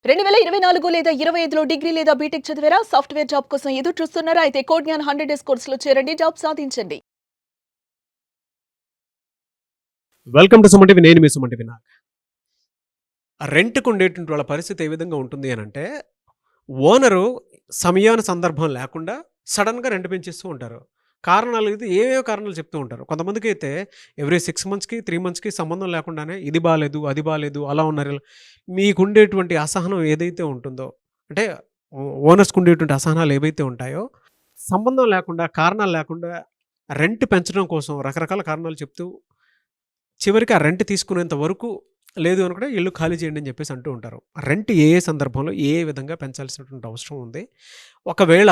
2024 లేదా 25లో డిగ్రీ లేదా బీటెక్ చదివారా? సాఫ్ట్‌వేర్ జాబ్ కోసం ఎదురు చూస్తున్నారా? అయితే కోడ్ జ్ఞాన్ 100 డేస్ కోర్సులో చేరండి. జాబ్ సాధించండి. Welcome to Suman TV. నేను మీ సుమన్ టీవీ. రెంట్‌కు ఉండేటువంటి వాళ్ళ పరిస్థితి ఏ విధంగా ఉంటుంది అనంటే, ఓనరు సందర్భం లేకుండా సడెన్‌గా రెంట్ పెంచేస్తూ ఉంటారు. కారణాలు ఇది ఏవేవో కారణాలు చెప్తూ ఉంటారు. కొంతమందికైతే ఎవ్రీ 6 మంత్స్‌కి, 3 మంత్స్‌కి సంబంధం లేకుండానే ఇది బాలేదు, అది బాలేదు, అలా ఉన్నారు. మీకుండేటువంటి అసహనం ఏదైతే ఉంటుందో, అంటే ఓనర్స్‌కి ఉండేటువంటి అసహనాలు ఏవైతే ఉంటాయో, సంబంధం లేకుండా, కారణాలు లేకుండా రెంట్ పెంచడం కోసం రకరకాల కారణాలు చెప్తూ చివరికి ఆ రెంట్ తీసుకునేంత వరకు లేదు అనుకుంటే ఇల్లు ఖాళీ చేయండి అని చెప్పేసి అంటూ ఉంటారు. రెంట్ ఏ సందర్భంలో ఏ విధంగా పెంచాల్సినటువంటి అవసరం ఉంది? ఒకవేళ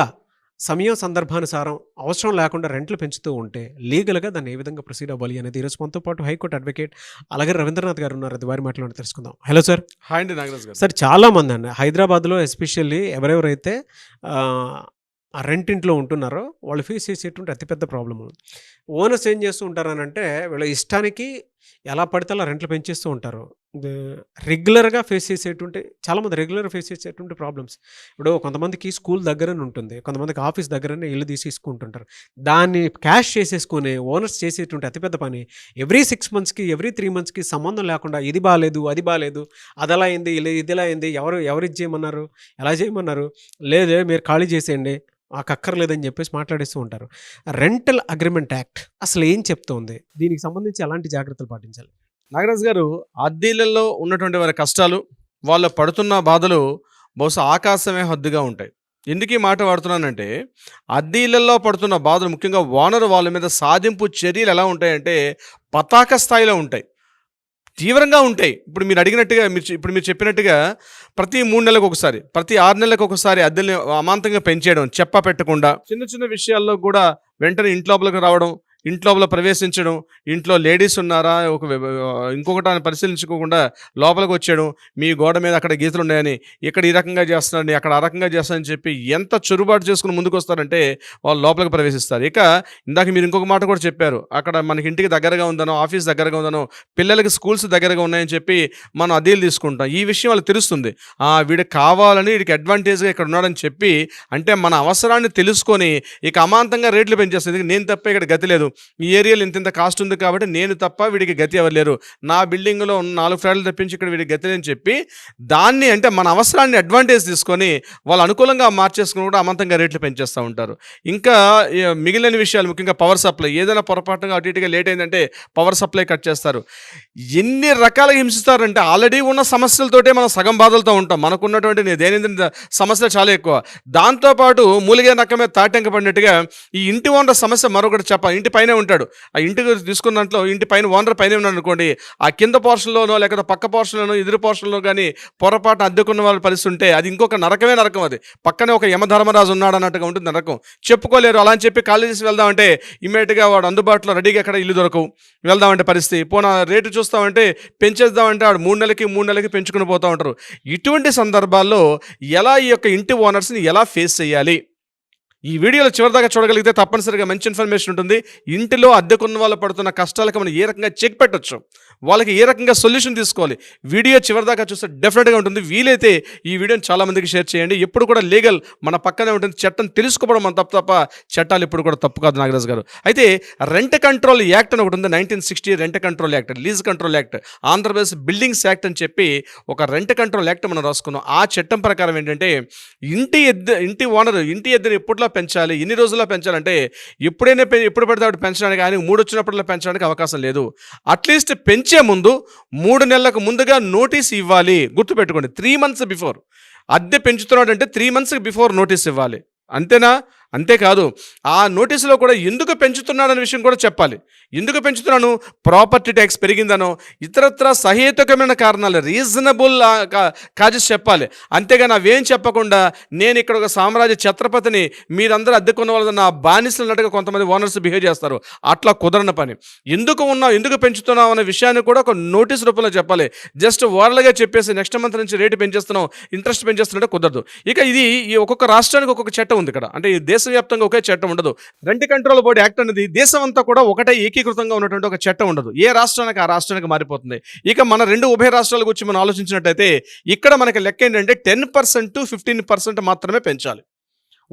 సందర్భానుసారం అవసరం లేకుండా రెంట్లు పెంచుతూ ఉంటే లీగల్‌గా దాన్ని ఏ విధంగా ప్రొసీడ్ అవ్వాలి అనేది ఈరోజు మనతో పాటు హైకోర్టు అడ్వకేట్ అలాగే రవీంద్రనాథ్ గారు ఉన్నారు. అది వారి మాటలోనే తెలుసుకుందాం. Hello sir. హాయ్ అండి నాగరాజ్ గారు. సార్, చాలామంది అండి హైదరాబాద్‌లో ఎస్పెషల్లీ ఎవరెవరైతే ఆహ్, ఆ రెంటింట్లో ఉంటున్నారో వాళ్ళు ఫేస్ చేసేటువంటి అతిపెద్ద ప్రాబ్లము. ఓనర్స్ ఏం చేస్తూ ఉంటారనంటే వీళ్ళ ఇష్టానికి ఎలా పడితే అలా రెంట్లు పెంచేస్తూ ఉంటారు. దే రెగ్యులర్‌గా ఫేస్ చేసేటువంటి చాలామంది రెగ్యులర్‌గా ఫేస్ చేసేటువంటి ప్రాబ్లమ్స్. ఇప్పుడు కొంతమందికి స్కూల్ దగ్గరనే ఉంటుంది. కొంతమందికి ఆఫీస్ దగ్గరనే ఇల్లు తీసేసుకుంటుంటారు. దాన్ని క్యాష్ చేసేసుకొని ఓనర్స్ చేసేటువంటి అతిపెద్ద పని ఎవ్రీ 6 మంత్స్‌కి, ఎవ్రీ 3 మంత్స్‌కి సంబంధం లేకుండా ఇది బాలేదు, అది బాలేదు, అదలా అయింది, ఇదిలా అయింది, ఎవరిది చేయమన్నారు, ఎలా చేయమన్నారు, లేదే మీరు ఖాళీ చేసేయండి, మాకక్కర్లేదని చెప్పేసి మాట్లాడేస్తూ ఉంటారు. రెంటల్ అగ్రీమెంట్ యాక్ట్ అసలు ఏం చెప్తోంది? దీనికి సంబంధించి ఎలాంటి జాగ్రత్తలు పాటించాలి? నాగరాజ్ గారు, అద్దెలలో ఉన్నటువంటి వారి కష్టాలు, వాళ్ళు పడుతున్న బాధలు బహుశా ఆకాశమే హద్దుగా ఉంటాయి. ఎందుకు ఈ మాట వాడుతున్నానంటే, అద్దెలలో పడుతున్న బాధలు ముఖ్యంగా ఓనర్ వాళ్ళ మీద సాధింపు చర్యలు ఎలా ఉంటాయంటే పతాక స్థాయిలో ఉంటాయి, తీవ్రంగా ఉంటాయి. ఇప్పుడు మీరు అడిగినట్టుగా మీరు చెప్పినట్టుగా ప్రతి 3 నెలలకు ఒకసారి, ప్రతి 6 నెలలకు ఒకసారి అద్దెల్ని అమాంతంగా పెంచేయడం, పెట్టకుండా చిన్న చిన్న విషయాల్లో కూడా వెంటనే ఇంట్లోపలికి రావడం, ఇంట్లోపల ప్రవేశించడం, ఇంట్లో లేడీస్ ఉన్నారా ఇంకొకటి పరిశీలించుకోకుండా లోపలికి వచ్చేయడం, మీ గోడ మీద అక్కడ గీతలు ఉన్నాయని, ఇక్కడ ఈ రకంగా చేస్తున్నారని, అక్కడ ఆ రకంగా చేస్తారని చెప్పి ఎంత చొరుబాటు చేసుకుని ముందుకు వస్తారంటే వాళ్ళు లోపలికి ప్రవేశిస్తారు. ఇక ఇందాక మీరు ఇంకొక మాట కూడా చెప్పారు, అక్కడ మనకి ఇంటికి దగ్గరగా ఉందనో, ఆఫీస్ దగ్గరగా ఉందనో, పిల్లలకి స్కూల్స్ దగ్గరగా ఉన్నాయని చెప్పి మనం అద్దెలు తీసుకుంటాం. ఈ విషయం వాళ్ళకి తెలుస్తుంది. వీడికి కావాలని, వీడికి అడ్వాంటేజ్గా ఇక్కడ ఉన్నాడని చెప్పి, అంటే మన అవసరాన్ని తెలుసుకొని ఇక అమాంతంగా రేట్లు పెంచేస్తుంది. నేను తప్ప ఇక్కడ గతి లేదు, ఈ ఏరియాలో ఇంత కాస్ట్ ఉంది కాబట్టి నేను తప్ప వీడికి గతి ఎవరు లేరు, నా బిల్డింగ్లో 4 ఫ్లాట్లు తప్పించి ఇక్కడ వీడికి గతి అని చెప్పి దాన్ని, అంటే మన అవసరాన్ని అడ్వాంటేజ్ తీసుకొని వాళ్ళు అనుకూలంగా మార్చేసుకుని కూడా అమాంతంగా రేట్లు పెంచేస్తూ ఉంటారు. ఇంకా మిగిలిన విషయాలు ముఖ్యంగా పవర్ సప్లై, ఏదైనా పొరపాటుగా అటు ఇటుగా లేట్ అయిందంటే పవర్ సప్లై కట్ చేస్తారు. ఎన్ని రకాలుగా హింసిస్తారంటే ఆల్రెడీ ఉన్న సమస్యలతోటే మనం సగం బాధలతో ఉంటాం. మనకున్నటువంటి దైనందిన సమస్యలు చాలా ఎక్కువ. దాంతోపాటు మూలిగే నక్క మీద తాటంక పడినట్టుగా ఈ ఇంటి ఓనర్ సమస్య మరొకటి చెప్పాలి. ఇంటి పైన ఉంటాడు, ఆ ఇంటికి తీసుకున్న దాంట్లో ఇంటి పైన ఓనర్ పైన ఉన్నాడు అనుకోండి, ఆ కింద పోర్షన్లోనో లేకపోతే పక్క పోర్షన్లోనో ఎదురు పోర్షన్లో కానీ పొరపాటున అద్దెకున్న వాళ్ళ పరిస్థితి ఉంటే అది ఇంకొక నరకమే నరకం. అది పక్కనే ఒక యమధర్మరాజు ఉన్నాడు అన్నట్టుగా ఉంటుంది నరకం. చెప్పుకోలేరు. అలా అని చెప్పి కాలేజెస్ వెళ్దామంటే ఇమ్మీడియట్గా వాడు అందుబాటులో రెడీగా ఎక్కడ ఇల్లు దొరకవు, వెళ్దామంటే పరిస్థితి పోనా, రేటు చూస్తామంటే పెంచేద్దామంటే వాడు 3 నెలలకి పెంచుకుని పోతూ ఉంటారు. ఇటువంటి సందర్భాల్లో ఎలా ఈ యొక్క ఇంటి ఓనర్స్ని ఎలా ఫేస్ చేయాలి, ఈ వీడియోలో చివరిదాకా చూడగలిగితే తప్పనిసరిగా మంచి ఇన్ఫర్మేషన్ ఉంటుంది. ఇంటిలో అద్దెకున్న వాళ్ళు పడుతున్న కష్టాలకు మనం ఏ రకంగా చెక్ పెట్టచ్చు, వాళ్ళకి ఏ రకంగా సొల్యూషన్ తీసుకోవాలి, వీడియో చివరిదాకా చూస్తే డెఫినెట్గా ఉంటుంది. వీలైతే ఈ వీడియోని చాలామందికి షేర్ చేయండి. ఎప్పుడు కూడా లీగల్ మన పక్కనే ఉంటుంది, చట్టం తెలుసుకోవడం మన తప్ప చట్టాలు ఎప్పుడు కూడా తప్పు కాదు నాగరాజ్ గారు. అయితే రెంట్ కంట్రోల్ యాక్ట్ అని ఒకటి ఉంది, 1960 rent control act, lease control act, Andhra Pradesh buildings act అని చెప్పి ఒక రెంట్ కంట్రోల్ యాక్ట్ మనం రాసుకున్నాం. ఆ చట్టం ప్రకారం ఏంటంటే ఇంటి ఓనర్ ఇంటి ఎద్దుని ఎప్పట్లో పెంచాలి, ఎన్ని రోజుల్లో పెంచాలంటే ఎప్పుడు పడితే అప్పుడు పెంచడానికి, ఆయన 3 వచ్చినప్పుడల్లా పెంచడానికి అవకాశం లేదు. అట్లీస్ట్ పెంచే ముందు 3 నెలలకు ముందుగా నోటీస్ ఇవ్వాలి. గుర్తుపెట్టుకోండి, 3 మంత్స్ బిఫోర్. అద్దె పెంచుతున్నాడు అంటే 3 మంత్స్ బిఫోర్ నోటీస్ ఇవ్వాలి. అంతేనా? అంతేకాదు, ఆ నోటీసులో కూడా ఎందుకు పెంచుతున్నాడనే విషయం కూడా చెప్పాలి. ఎందుకు పెంచుతున్నాను, ప్రాపర్టీ ట్యాక్స్ పెరిగిందనో ఇతరత్ర సహేతుకమైన కారణాలు, రీజనబుల్ కాజెస్ చెప్పాలి. అంతేగాని అవేం చెప్పకుండా నేను ఇక్కడ ఒక సామ్రాజ్య ఛత్రపతిని, మీరందరూ అద్దెకున్న వాళ్ళ నా బానిసలు అన్నట్టుగా కొంతమంది ఓనర్స్ బిహేవ్ చేస్తారు. అట్లా కుదరని పని. ఎందుకు పెంచుతున్నావు అనే విషయాన్ని కూడా ఒక నోటీస్ రూపంలో చెప్పాలి. జస్ట్ ఓరల్గా చెప్పేసి నెక్స్ట్ మంత్ నుంచి రేటు పెంచేస్తున్నాం, ఇంట్రెస్ట్ పెంచేస్తున్నట్టు కుదరదు. ఇక ఇది ఒక్కొక్క రాష్ట్రానికి ఒక్కొక్క చట్టం ఉంది ఇక్కడ, అంటే ఈ దేశవ్యాప్తంగా ఒకే చట్టం ఉండదు. రెంట్ కంట్రోల్ బోర్డు యాక్ట్ అనేది దేశం అంతా కూడా ఒకటే ఏకీకృతంగా ఉన్నటువంటి ఒక చట్టం ఉండదు. ఏ రాష్ట్రానికి ఆ రాష్ట్రానికి మారిపోతుంది. ఇక మన 2 ఉభయ రాష్ట్రాల గురించి మనం ఆలోచించినట్టయితే ఇక్కడ మనకి లెక్క ఏంటంటే 10% 15% మాత్రమే పెంచాలి.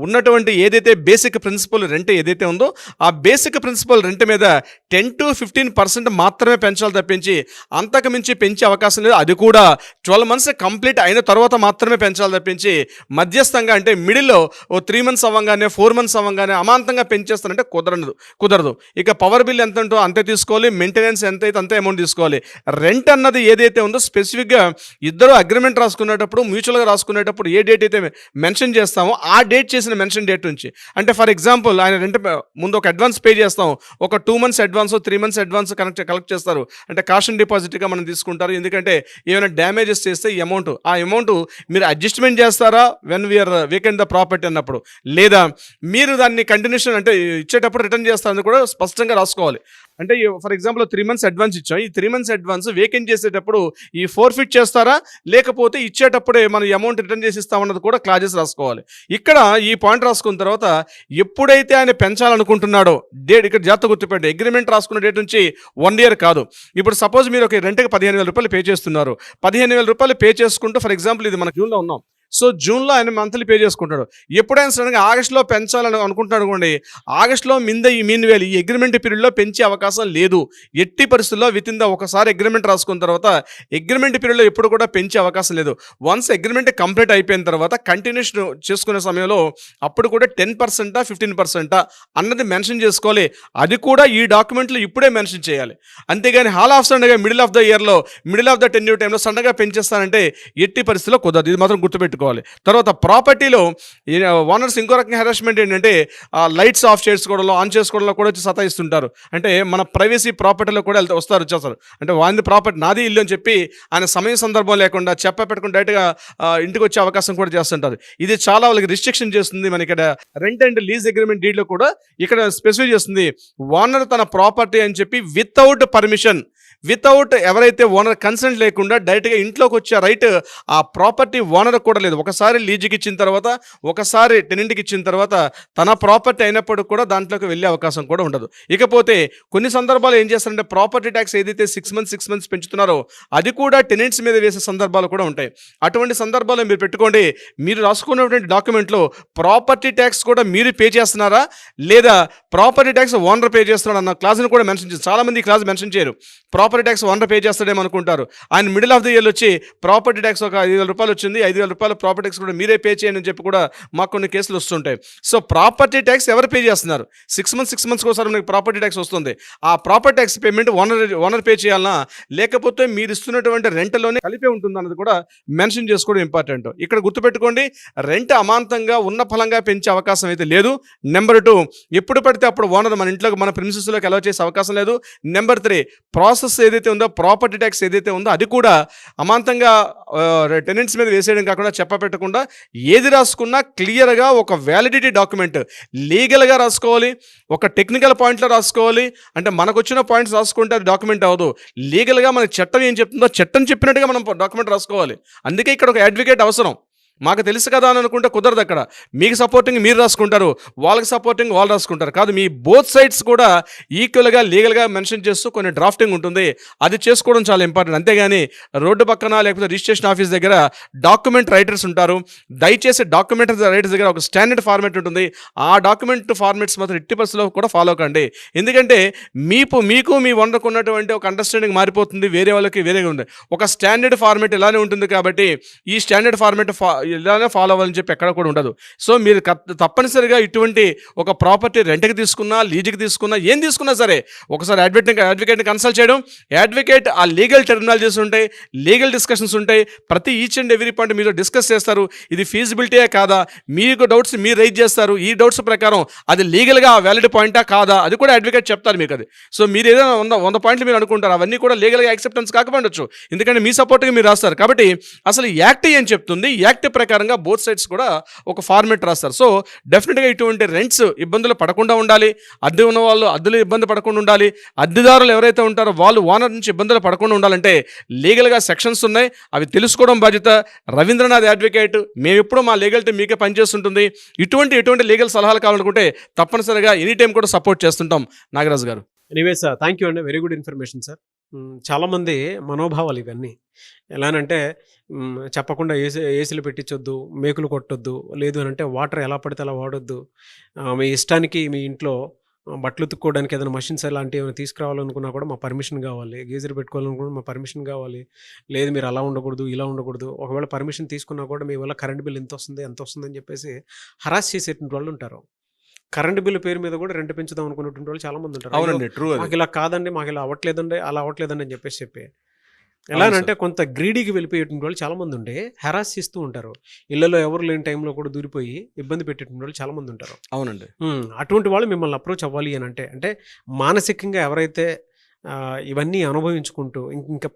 ఉన్నటువంటి ఏదైతే బేసిక్ ప్రిన్సిపల్ రెంట్ ఏదైతే ఉందో ఆ బేసిక్ ప్రిన్సిపల్ రెంట్ మీద 10 to 15% మాత్రమే పెంచాలి తప్పించి అంతకు మించి పెంచే అవకాశం లేదు. అది కూడా 12 months కంప్లీట్ అయిన తర్వాత మాత్రమే పెంచాలి తప్పించి మధ్యస్థంగా అంటే మిడిల్లో 3 months అవ్వగానే 4 months అవ్వగానే అమాంతంగా పెంచేస్తారంటే కుదరదు. ఇక పవర్ బిల్ ఎంత ఉంటో అంతే తీసుకోవాలి, మెయింటెనెన్స్ ఎంత అయితే అంతే అమౌంట్ తీసుకోవాలి. రెంట్ అన్నది ఏదైతే ఉందో స్పెసిఫిక్గా ఇద్దరు అగ్రిమెంట్ రాసుకునేటప్పుడు మ్యూచువల్గా రాసుకునేటప్పుడు ఏ డేట్ అయితే మెన్షన్ చేస్తామో ఆ డేట్ చేసిన మెన్షన్ డేట్ నుంచి, అంటే ఫర్ ఎగ్జాంపుల్ ఆయన రెంట్ ముందు ఒక అడ్వాన్స్ పే చేస్తాం, ఒక 2 months advance 3 months advance collect చేస్తారు, అంటే కాషన్ డిపాజిట్గా మనం తీసుకుంటారు. ఎందుకంటే ఏమైనా డ్యామేజెస్ చేస్తే ఈ ఆ అమౌంట్ మీరు అడ్జస్ట్మెంట్ చేస్తారా when we're weekend the property అన్నప్పుడు, లేదా మీరు దాన్ని కంటిన్యూషన్ అంటే ఇచ్చేటప్పుడు రిటర్న్ చేస్తారని కూడా స్పష్టంగా రాసుకోవాలి. అంటే ఫర్ ఎగ్జాంపుల్ 3 months అడ్వాన్స్ ఇచ్చాం, ఈ 3 months అడ్వాన్స్ వేకెంట్ చేసేటప్పుడు ఈ ఫోర్ఫిట్ చేస్తారా లేకపోతే ఇచ్చేటప్పుడే మనం అమౌంట్ రిటర్న్ చేసి ఇస్తామన్నది కూడా క్లాజెస్ రాసుకోవాలి. ఇక్కడ ఈ పాయింట్ రాసుకున్న తర్వాత ఎప్పుడైతే ఆయన పెంచాలనుకుంటున్నాడో డేట్ ఇక్కడ జాగ్రత్త గుర్తుపెట్టి అగ్రిమెంట్ రాసుకున్న డేట్ నుంచి 1 year కాదు. ఇప్పుడు సపోజ్ మీరు ఒక రెంట్కి 15,000 రూపాయలు పే చేస్తున్నారు, 15,000 రూపాయలు పే చేసుకుంటూ ఫర్ ఎగ్జాంపుల్ ఇది మన జూన్లో ఉన్నాం, సో జూన్లో ఆయన మంత్లీ పే చేసుకుంటాడు. ఎప్పుడైనా సడన్గా ఆగస్టులో పెంచాలని అనుకుంటున్నాడు అనుకోండి, ఆగస్టులో ఈ అగ్రిమెంట్ పీరియడ్లో పెంచే అవకాశం లేదు. ఎట్టి పరిస్థితుల్లో ఒకసారి అగ్రిమెంట్ రాసుకున్న తర్వాత అగ్రిమెంట్ పీరియడ్లో ఎప్పుడు కూడా పెంచే అవకాశం లేదు. వన్స్ అగ్రిమెంట్ కంప్లీట్ అయిపోయిన తర్వాత కంటిన్యూషన్ చేసుకునే సమయంలో అప్పుడు కూడా 10% 15% అన్నది మెన్షన్ చేసుకోవాలి. అది కూడా ఈ డాక్యుమెంట్లో ఇప్పుడే మెన్షన్ చేయాలి. అంతేగాని హాల్ ఆఫ్ సడన్గా మిడిల్ ఆఫ్ ద ఇయర్లో మిడిల్ ఆఫ్ ద టెన్యూర్ టైంలో సడన్గా పెంచేస్తానంటే ఎట్టి పరిస్థితుల్లో కుదరదు. ఇది మాత్రం గుర్తుపెట్టుకోవాలి. తర్వాత ప్రాపర్టీలో ఓనర్స్ ఇంకో రకంగా హెరాస్మెంట్ ఏంటంటే లైట్స్ ఆఫ్ చేసుకోవడంలో ఆన్ చేసుకోవడంలో కూడా వచ్చి సతాయిస్తుంటారు. అంటే మన ప్రైవసీ ప్రాపర్టీలో కూడా వచ్చేస్తారు. అంటే వాంది ప్రాపర్టీ నాది ఇల్లు అని చెప్పి ఆయన సమయం సందర్భం లేకుండా పెట్టకుండా డైరెక్ట్గా ఇంటికి వచ్చే అవకాశం కూడా చేస్తుంటారు. ఇది చాలా వాళ్ళకి రిస్ట్రిక్షన్ చేస్తుంది. మన ఇక్కడ రెంట్ అండ్ లీజ్ అగ్రిమెంట్ డీడ్లో కూడా ఇక్కడ స్పెసిఫై చేస్తుంది ఓనర్ తన ప్రాపర్టీ అని చెప్పి వితౌట్ పర్మిషన్, వితౌట్ ఎవరైతే ఓనర్ కన్సెంట్ లేకుండా డైరెక్ట్గా ఇంట్లోకి వచ్చే రైట్ ఆ ప్రాపర్టీ ఓనర్ కూడా లేదు. ఒకసారి లీజుకి ఇచ్చిన తర్వాత ఒకసారి టెనెంట్కి ఇచ్చిన తర్వాత తన ప్రాపర్టీ అయినప్పుడు కూడా దాంట్లోకి వెళ్ళే అవకాశం కూడా ఉండదు. ఇకపోతే కొన్ని సందర్భాలు ఏం చేస్తారంటే ప్రాపర్టీ ట్యాక్స్ ఏదైతే 6 months పెంచుతున్నారో అది కూడా టెనెంట్స్ మీద వేసే సందర్భాలు కూడా ఉంటాయి. అటువంటి సందర్భాలు మీరు పెట్టుకోండి. మీరు రాసుకున్నటువంటి డాక్యుమెంట్లో ప్రాపర్టీ ట్యాక్స్ కూడా మీరు పే చేస్తున్నారా లేదా ప్రాపర్టీ ట్యాక్స్ ఓనర్ పే చేస్తున్నాడు అన్న క్లాజ్ని కూడా మెన్షన్ చేస్తారు. చాలామంది ఈ క్లాజ్ మెన్షన్ చేయరు. ప్రాపర్టీ ట్యాక్స్ ఓనర్ పే చేస్తాడేమో అనుకుంటారు. ఆయన మిడిల్ ఆఫ్ ది ఇయర్ వచ్చి ప్రాపర్టీ ట్యాక్స్ ఒక 5,000 రూపాయలు వచ్చింది, 5,000 రూపాయలు ప్రాపర్టీ ట్యాక్స్ కూడా మీరే పే చేయండి అని చెప్పి కూడా మాకు కొన్ని కేసులు వస్తుంటాయి. సో ప్రాపర్టీ ట్యాక్స్ ఎవరు పే చేస్తున్నారు? 6 months ఒకసారి మనకి ప్రాపర్టీ ట్యాక్స్ వస్తుంది. ఆ property tax payment owner pay చేయాలన్నా లేకపోతే మీరు ఇస్తున్నటువంటి రెంట్లోనే కలిపే ఉంటుంది అన్నది కూడా మెన్షన్ చేసుకోవడం ఇంపార్టెంట్. ఇక్కడ గుర్తుపెట్టుకోండి, రెంట్ అమాంతంగా ఉన్న ఫలంగా పెంచే అవకాశం అయితే లేదు. నెంబర్ 2, ఎప్పుడు పడితే అప్పుడు ఓనర్ మన ఇంట్లోకి మన ప్రిమిసెస్లోకి అలౌ చేసే అవకాశం లేదు. నెంబర్ 3, ప్రాసెస్ ఏదైతే ఉందో ప్రాపర్టీ ట్యాక్స్ ఏదైతే ఉందో అది కూడా అమాంతంగా టెనెంట్స్ మీద వేసేయడం కాకుండా పెట్టకుండా ఏది రాసుకున్నా క్లియర్గా ఒక వ్యాలిడిటీ డాక్యుమెంట్ లీగల్గా రాసుకోవాలి, ఒక టెక్నికల్ పాయింట్లో రాసుకోవాలి. అంటే మనకు వచ్చిన పాయింట్స్ రాసుకుంటే అది డాక్యుమెంట్ అవ్వదు. లీగల్గా మన చట్టం ఏం చెప్తుందో చట్టం చెప్పినట్టుగా మనం డాక్యుమెంట్ రాసుకోవాలి. అందుకే ఇక్కడ ఒక అడ్వకేట్ అవసరం. మాకు తెలుసు కదా అని అనుకుంటే కుదరదు. అక్కడ మీకు సపోర్టింగ్ మీరు రాసుకుంటారు, వాళ్ళకి సపోర్టింగ్ వాళ్ళు రాసుకుంటారు. కాదు, మీ బోత్ సైడ్స్ కూడా ఈక్వల్గా లీగల్గా మెన్షన్ చేస్తూ కొన్ని డ్రాఫ్టింగ్ ఉంటుంది, అది చేసుకోవడం చాలా ఇంపార్టెంట్. అంతేగాని రోడ్డు పక్కన లేకపోతే రిజిస్ట్రేషన్ ఆఫీస్ దగ్గర డాక్యుమెంట్ రైటర్స్ ఉంటారు. దయచేసి డాక్యుమెంట్ రైటర్స్ దగ్గర ఒక స్టాండర్డ్ ఫార్మేట్ ఉంటుంది. ఆ డాక్యుమెంట్ ఫార్మేట్స్ మాత్రం ఎట్టి పరిస్థితుల్లో కూడా ఫాలో కండి. ఎందుకంటే మీకు మీ ఓనర్కు ఉన్నటువంటి ఒక అండర్స్టాండింగ్ మారిపోతుంది, వేరే వాళ్ళకి వేరేగా ఉంది. ఒక స్టాండర్డ్ ఫార్మేట్ ఇలానే ఉంటుంది కాబట్టి ఈ స్టాండర్డ్ ఫార్మేట్ ఇలానే ఫాలో అవ్వాలని చెప్పి ఎక్కడ కూడా ఉండదు. సో మీరు తప్పనిసరిగా ఇటువంటి ఒక ప్రాపర్టీ రెంట్కి తీసుకున్నా లీజుకి తీసుకున్నా ఏం తీసుకున్నా సరే ఒకసారి అడ్వకేట్ని కన్సల్ట్ చేయడం. అడ్వకేట్ ఆ లీగల్ టెర్మినాలజీస్ ఉంటాయి, లీగల్ డిస్కషన్స్ ఉంటాయి. ప్రతి ఈచ్ అండ్ ఎవ్రీ పాయింట్ మీరు డిస్కస్ చేస్తారు. ఇది ఫీజిబిలిటీయే కాదా, మీకు డౌట్స్ మీరు రైజ్ చేస్తారు. ఈ డౌట్స్ ప్రకారం అది లీగల్గా వ్యాలిడ్ పాయింటా కాదా అది కూడా అడ్వకేట్ చెప్తారు మీకు. అది సో మీరు ఏదైనా 100 పాయింట్లు మీరు అనుకుంటారు, అవన్నీ కూడా లీగల్గా యాక్సెప్టెన్స్ కాకపోవచ్చు, ఎందుకంటే మీ సపోర్ట్గా మీరు రాస్తారు. కాబట్టి అసలు యాక్ట్ ఏం చెప్తుంది, యాక్ట్ ప్రకారంగా బోత్ సైడ్స్ కూడా ఒక ఫార్మేట్ రాస్తారు. సో డెఫినెట్గా ఇటువంటి రెంట్స్ ఇబ్బందులు పడకుండా ఉండాలి, అద్దె ఉన్న వాళ్ళు అద్దెలు ఇబ్బంది పడకుండా ఉండాలి, అద్దెదారులు ఎవరైతే ఉంటారో వాళ్ళు ఓనర్ నుంచి ఇబ్బందులు పడకుండా ఉండాలంటే లీగల్గా సెక్షన్స్ ఉన్నాయి, అవి తెలుసుకోవడం బాధ్యత. రవీంద్రనాథ్ అడ్వకేట్ మేము ఎప్పుడూ మా లీగల్ టీం మీకే పనిచేస్తుంటుంది. ఎటువంటి లీగల్ సలహాలు కావాలనుకుంటే తప్పనిసరిగా ఎనీ టైం కూడా సపోర్ట్ చేస్తుంటాం నాగరాజు గారు. ఎనీవేస్ థ్యాంక్ యూ అండి, వెరీ గుడ్ ఇన్ఫర్మేషన్ సార్. చాలామంది మనోభావాలు ఇవన్నీ ఎలానంటే చెప్పకుండా ఏసీలు పెట్టించొద్దు, మేకులు కొట్టొద్దు, లేదు అని అంటే వాటర్ ఎలా పడితే అలా వాడొద్దు, మీ ఇష్టానికి మీ ఇంట్లో బట్టలు ఉతుక్కోవడానికి ఏదైనా మషిన్స్ అలాంటివి ఏమైనా తీసుకురావాలనుకున్నా కూడా మా పర్మిషన్ కావాలి, గీజర్ పెట్టుకోవాలనుకున్నా మా పర్మిషన్ కావాలి, లేదు మీరు అలా ఉండకూడదు ఇలా ఉండకూడదు, ఒకవేళ పర్మిషన్ తీసుకున్నా కూడా మీ వల్ల కరెంట్ బిల్ ఎంత వస్తుంది అని చెప్పేసి హరాస్ చేసేటువంటి వాళ్ళు ఉంటారు. కరెంట్ బిల్లు పేరు మీద కూడా రెంట్ పెంచుదాం అనుకున్నటువంటి వాళ్ళు చాలా మంది ఉంటారు. అవునండి, ట్రూ. మాకు ఇలా కాదండి, మాకు ఇలా అవ్వట్లేదండి, అలా అవ్వట్లేదండి అని చెప్పి ఎలా అంటే కొంత గ్రీడీకి వెళ్ళిపోయేటువంటి వాళ్ళు చాలా మంది ఉండే హెరాస్ చేస్తూ ఉంటారు. ఇళ్లలో ఎవరు లేని టైంలో కూడా దూరిపోయి ఇబ్బంది పెట్టేటువంటి వాళ్ళు చాలా మంది ఉంటారు. అవునండి. అటువంటి వాళ్ళు మిమ్మల్ని అప్రోచ్ అవ్వాలి అని అంటే మానసికంగా ఎవరైతే ఇవన్నీ అనుభవించుకుంటూ ఇంకా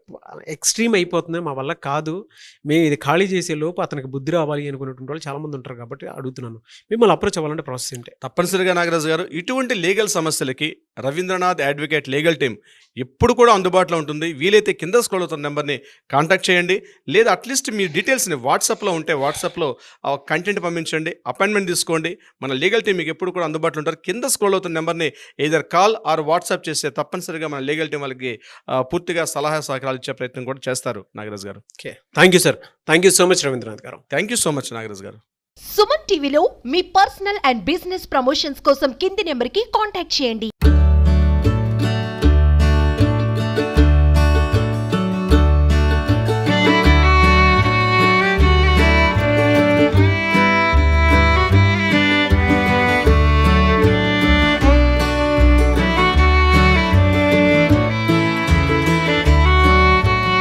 ఎక్స్ట్రీమ్ అయిపోతుంది, మా వల్ల కాదు, మేము ఇది ఖాళీ చేసే లోపు అతనికి బుద్ధి రావాలి అనుకునేటువంటి వాళ్ళు చాలామంది ఉంటారు. కాబట్టి అడుగుతున్నాను, మిమ్మల్ని అప్రోచ్ అవ్వాలంటే ప్రాసెస్ ఏంటి? తప్పనిసరిగా నాగరాజు గారు ఇటువంటి లీగల్ సమస్యలకి రవీంద్రనాథ్ అడ్వకేట్ లీగల్ టీం ఎప్పుడు కూడా అందుబాటులో ఉంటుంది. వీలైతే కింద స్క్రోల్ అవుతున్న నెంబర్ని కాంటాక్ట్ చేయండి, లేదా అట్లీస్ట్ మీ డీటెయిల్స్ని వాట్సాప్లో ఉంటే వాట్సాప్లో కంటెంట్ పంపించండి, అపాయింట్మెంట్ తీసుకోండి. మన లీగల్ టీం మీకు ఎప్పుడు కూడా అందుబాటులో ఉంటారు. కింద స్క్రోల్ అవుతున్న నెంబర్ని ఎయిదర్ కాల్ ఆర్ వాట్సాప్ చేస్తే తప్పనిసరిగా మన లీగల్ టీం వాళ్ళకి పూర్తిగా సలహా సహకారాలు ఇచ్చే ప్రయత్నం కూడా చేస్తారు Nagaraju garu. Okay, thank you sir, thank you so much Ravindranath garu. Thank you so much Nagaraju garu. Suman టీవీలో మీ పర్సనల్ అండ్ బిజినెస్ ప్రమోషన్స్ కోసం కింది నెంబర్కి కాంటాక్ట్ చేయండి.